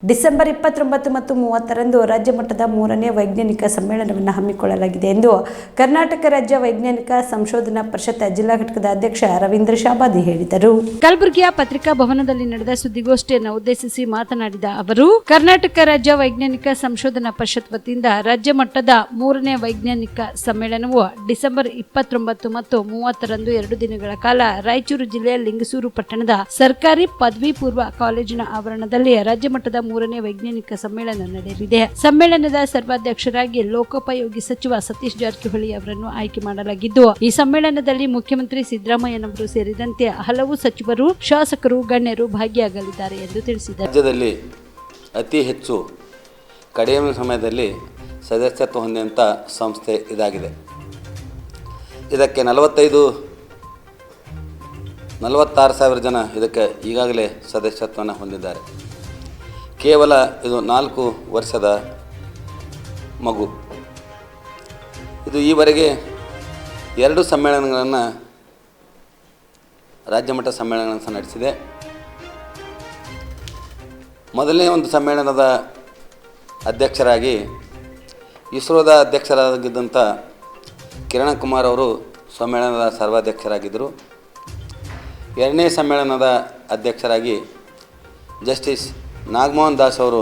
December 29 ಮತ್ತು 30ರಂದು ರಾಜ್ಯ ಮಟ್ಟದ 3ನೇ ವೈಜ್ಞಾನಿಕ ಸಮ್ಮೇಳನವನ್ನು ಹಮ್ಮಿಕೊಳ್ಳಲಾಗಿದೆ ಎಂದು ಕರ್ನಾಟಕ ರಾಜ್ಯ ವೈಜ್ಞಾನಿಕ ಸಂಶೋಧನಾ ಪರಿಷತ್ ಜಿಲ್ಲಾ ಘಟಕದ ಅಧ್ಯಕ್ಷ ರವೀಂದ್ರ ಶಾಬಾದಿ ಹೇಳಿದರು. ಕಲಬುರಗಿಯ ಪತ್ರಿಕಾ ಭವನದಲ್ಲಿ ನಡೆದ ಸುದ್ದಿಗೋಷ್ಠಿಯನ್ನು ಉದ್ದೇಶಿಸಿ ಮಾತನಾಡಿದ ಅವರು, ಕರ್ನಾಟಕ ರಾಜ್ಯ ವೈಜ್ಞಾನಿಕ ಸಂಶೋಧನಾ ಪರಿಷತ್ ವತಿಯಿಂದ ರಾಜ್ಯ ಮಟ್ಟದ 3ನೇ ವೈಜ್ಞಾನಿಕ ಸಮ್ಮೇಳನವು ಡಿಸೆಂಬರ್ 29 ಮತ್ತು 30ರಂದು 2 ದಿನಗಳ ಕಾಲ ರಾಯಚೂರು ಜಿಲ್ಲೆಯ ಲಿಂಗಸೂರು ಪಟ್ಟಣದ ಸರ್ಕಾರಿ ಪದವಿ ಪೂರ್ವ ಕಾಲೇಜಿನ ಆವರಣದಲ್ಲಿ ರಾಜ್ಯ ಮಟ್ಟದ 3ನೇ ವೈಜ್ಞಾನಿಕ ಸಮ್ಮೇಳನ ನಡೆಯಲಿದೆ. ಸಮ್ಮೇಳನದ ಸರ್ವಾಧ್ಯಕ್ಷರಾಗಿ ಲೋಕೋಪಯೋಗಿ ಸಚಿವ ಸತೀಶ್ ಜಾರಕಿಹೊಳಿ ಅವರನ್ನು ಆಯ್ಕೆ ಮಾಡಲಾಗಿದ್ದು, ಈ ಸಮ್ಮೇಳನದಲ್ಲಿ ಮುಖ್ಯಮಂತ್ರಿ ಸಿದ್ದರಾಮಯ್ಯನವರು ಸೇರಿದಂತೆ ಹಲವು ಸಚಿವರು, ಶಾಸಕರು, ಗಣ್ಯರು ಭಾಗಿಯಾಗಲಿದ್ದಾರೆ ಎಂದು ತಿಳಿಸಿದರು. ರಾಜ್ಯದಲ್ಲಿ ಅತಿ ಹೆಚ್ಚು ಕಡಿಮೆ ಸಮಯದಲ್ಲಿ ಸದಸ್ಯತ್ವ ಹೊಂದಿದಂಥ ಸಂಸ್ಥೆ ಇದಾಗಿದೆ. ಇದಕ್ಕೆ 46,000 ಜನ ಇದಕ್ಕೆ ಈಗಾಗಲೇ ಸದಸ್ಯತ್ವವನ್ನು ಹೊಂದಿದ್ದಾರೆ. ಕೇವಲ ಇದು 4 ವರ್ಷದ ಮಗು. ಇದು ಈವರೆಗೆ 2 ಸಮ್ಮೇಳನಗಳನ್ನು ರಾಜ್ಯ ಮಟ್ಟ ಸಮ್ಮೇಳನಗಳನ್ನು ನಡೆಸಿದೆ. ಮೊದಲನೇ ಒಂದು ಸಮ್ಮೇಳನದ ಅಧ್ಯಕ್ಷರಾಗಿ ಇಸ್ರೋದ ಅಧ್ಯಕ್ಷರಾಗಿದ್ದಂಥ ಕಿರಣ್ ಕುಮಾರ್ ಅವರು ಸಮ್ಮೇಳನದ ಸರ್ವಾಧ್ಯಕ್ಷರಾಗಿದ್ದರು. 2ನೇ ಸಮ್ಮೇಳನದ ಅಧ್ಯಕ್ಷರಾಗಿ ಜಸ್ಟಿಸ್ ನಾಗಮೋಹನ್ ದಾಸ್ ಅವರು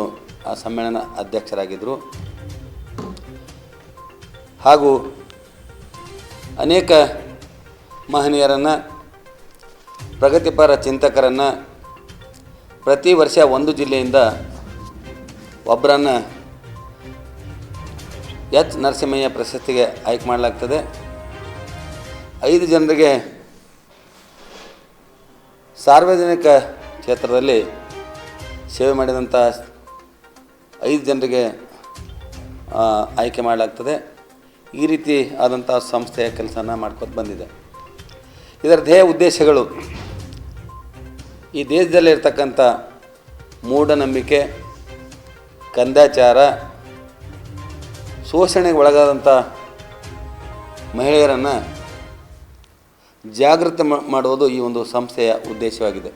ಆ ಸಮ್ಮೇಳನ ಅಧ್ಯಕ್ಷರಾಗಿದ್ದರು. ಹಾಗೂ ಅನೇಕ ಮಹನೀಯರನ್ನು, ಪ್ರಗತಿಪರ ಚಿಂತಕರನ್ನು ಪ್ರತಿ ವರ್ಷ ಒಂದು ಜಿಲ್ಲೆಯಿಂದ ಒಬ್ಬರನ್ನು ಎಚ್ ನರಸಿಂಹಯ್ಯ ಪ್ರಶಸ್ತಿಗೆ ಆಯ್ಕೆ ಮಾಡಲಾಗ್ತದೆ. 5 ಜನರಿಗೆ ಸಾರ್ವಜನಿಕ ಕ್ಷೇತ್ರದಲ್ಲಿ ಸೇವೆ ಮಾಡಿದಂಥ 5 ಜನರಿಗೆ ಆಯ್ಕೆ ಮಾಡಲಾಗ್ತದೆ. ಈ ರೀತಿ ಆದಂಥ ಸಂಸ್ಥೆಯ ಕೆಲಸನ ಮಾಡ್ಕೊತ ಬಂದಿದೆ. ಇದರ ಧ್ಯೇಯ ಉದ್ದೇಶಗಳು ಈ ದೇಶದಲ್ಲಿರ್ತಕ್ಕಂಥ ಮೂಢನಂಬಿಕೆ, ಕಂದಾಚಾರ, ಶೋಷಣೆಗೆ ಒಳಗಾದಂಥ ಮಹಿಳೆಯರನ್ನು ಜಾಗೃತಿ ಮಾಡುವುದು ಈ ಒಂದು ಸಂಸ್ಥೆಯ ಉದ್ದೇಶವಾಗಿದೆ.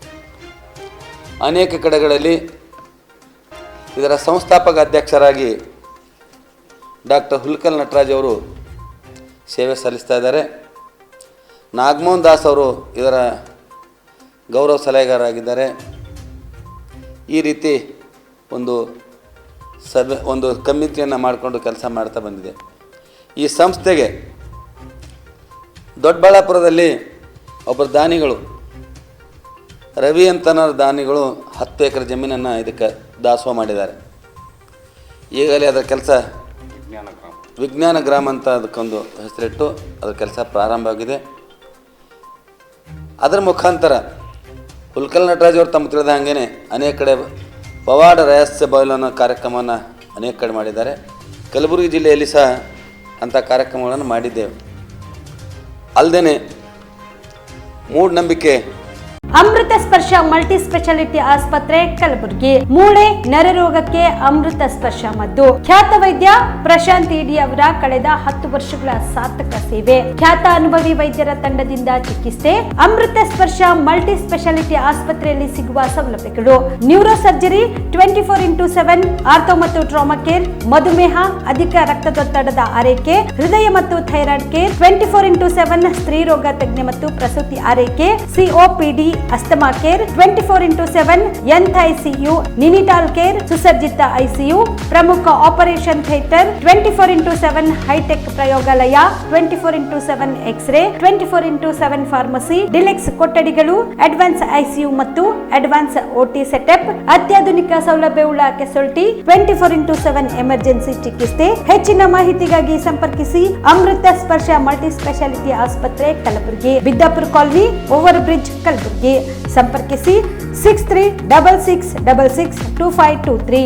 ಅನೇಕ ಕಡೆಗಳಲ್ಲಿ ಇದರ ಸಂಸ್ಥಾಪಕ ಅಧ್ಯಕ್ಷರಾಗಿ ಡಾಕ್ಟರ್ ಹುಲ್ಕಲ್ ನಟರಾಜ್ ಅವರು ಸೇವೆ ಸಲ್ಲಿಸ್ತಾ ಇದ್ದಾರೆ. ನಾಗಮೋಹನ್ ದಾಸ್ ಅವರು ಇದರ ಗೌರವ ಸಲಹೆಗಾರರಾಗಿದ್ದಾರೆ. ಈ ರೀತಿ ಒಂದು ಕಮಿಟಿಯನ್ನು ಮಾಡಿಕೊಂಡು ಕೆಲಸ ಮಾಡ್ತಾ ಬಂದಿದೆ. ಈ ಸಂಸ್ಥೆಗೆ ದೊಡ್ಡಬಳ್ಳಾಪುರದಲ್ಲಿ ಒಬ್ಬರು ದಾನಿಗಳು, ರವಿ ಅಂತನವ್ರ ದಾನಿಗಳು 10 ಎಕರೆ ಜಮೀನನ್ನು ಇದಕ್ಕೆ ದಾಸೋಹ ಮಾಡಿದ್ದಾರೆ. ಈಗಲೇ ಅದರ ಕೆಲಸ ವಿಜ್ಞಾನ ಗ್ರಾಮ ಅಂತ ಅದಕ್ಕೊಂದು ಹೆಸರಿಟ್ಟು ಅದರ ಕೆಲಸ ಪ್ರಾರಂಭವಾಗಿದೆ. ಅದರ ಮುಖಾಂತರ ಹುಲ್ಕಲ್ ನಟರಾಜ್ ಅವರು ತಮ್ಮ ತಿಳಿದ ಹಾಗೇ ಅನೇಕ ಕಡೆ ಪವಾಡ ರಹಸ್ಯ ಬಯಲು ಅನ್ನೋ ಕಾರ್ಯಕ್ರಮವನ್ನು ಅನೇಕ ಕಡೆ ಮಾಡಿದ್ದಾರೆ. ಕಲಬುರಗಿ ಜಿಲ್ಲೆಯಲ್ಲಿ ಸಹ ಅಂಥ ಕಾರ್ಯಕ್ರಮಗಳನ್ನು ಮಾಡಿದ್ದೇವೆ. ಅಲ್ಲದೆ ಮೂಢನಂಬಿಕೆ ಅಮೃತ ಸ್ಪರ್ಶ ಮಲ್ಟಿ ಸ್ಪೆಷಾಲಿಟಿ ಆಸ್ಪತ್ರೆ ಕಲಬುರಗಿ. ಮೂಳೆ ನರರೋಗಕ್ಕೆ ಅಮೃತ ಸ್ಪರ್ಶ ಮದ್ದು. ಖ್ಯಾತ ವೈದ್ಯ ಪ್ರಶಾಂತ್ ಇಡಿ ಅವರ ಕಳೆದ 10 ವರ್ಷಗಳ ಸಾರ್ಥಕ ಸೇವೆ. ಖ್ಯಾತ ಅನುಭವಿ ವೈದ್ಯರ ತಂಡದಿಂದ ಚಿಕಿತ್ಸೆ. ಅಮೃತ ಸ್ಪರ್ಶ ಮಲ್ಟಿ ಸ್ಪೆಷಾಲಿಟಿ ಆಸ್ಪತ್ರೆಯಲ್ಲಿ ಸಿಗುವ ಸೌಲಭ್ಯಗಳು: ನ್ಯೂರೋ ಸರ್ಜರಿ 24x7, ಆರ್ಥೋ ಮತ್ತು ಟ್ರಾಮಾ ಕೇರ್, ಮಧುಮೇಹ, ಅಧಿಕ ರಕ್ತದೊತ್ತಡದ ಆರೈಕೆ, ಹೃದಯ ಮತ್ತು ಥೈರಾಯ್ಡ್ ಕೇರ್, 24x7 ಸ್ತ್ರೀ ರೋಗ ತಜ್ಞ ಮತ್ತು ಪ್ರಸೂತಿ ಆರೈಕೆ, COPD, ಅಸ್ತಮಾ ಕೇರ್, 24x7 ಎಂತ್ ICU, ನಿನಿಟಾಲ್ ಕೇರ್, ಸುಸಜ್ಜಿತ ICU, ಪ್ರಮುಖ ಆಪರೇಷನ್ ಥಿಯೇಟರ್, 24x7 ಹೈಟೆಕ್ ಪ್ರಯೋಗಾಲಯ, 24x7 x ray, 24x7 pharmacy, deluxe ಕೊಠಡಿಗಳು, ಅಡ್ವಾನ್ಸ್ ICU ಮತ್ತು ಅಡ್ವಾನ್ಸ್ OT ಸೆಟಪ್, ಅತ್ಯಾಧುನಿಕ ಸೌಲಭ್ಯವುಳ್ಳ ಕೆಸೊಲ್ಟಿ, 24x7 ಎಮರ್ಜೆನ್ಸಿ ಚಿಕಿತ್ಸೆ. ಹೆಚ್ಚಿನ ಮಾಹಿತಿಗಾಗಿ ಸಂಪರ್ಕಿಸಿ ಅಮೃತ ಸ್ಪರ್ಶ ಮಲ್ಟಿ ಸ್ಪೆಷಾಲಿಟಿ ಆಸ್ಪತ್ರೆ Kalaburagi, Biddapura colony, over bridge Kalaburagi. ಸಂಪರ್ಕಿಸಿ 6366662523.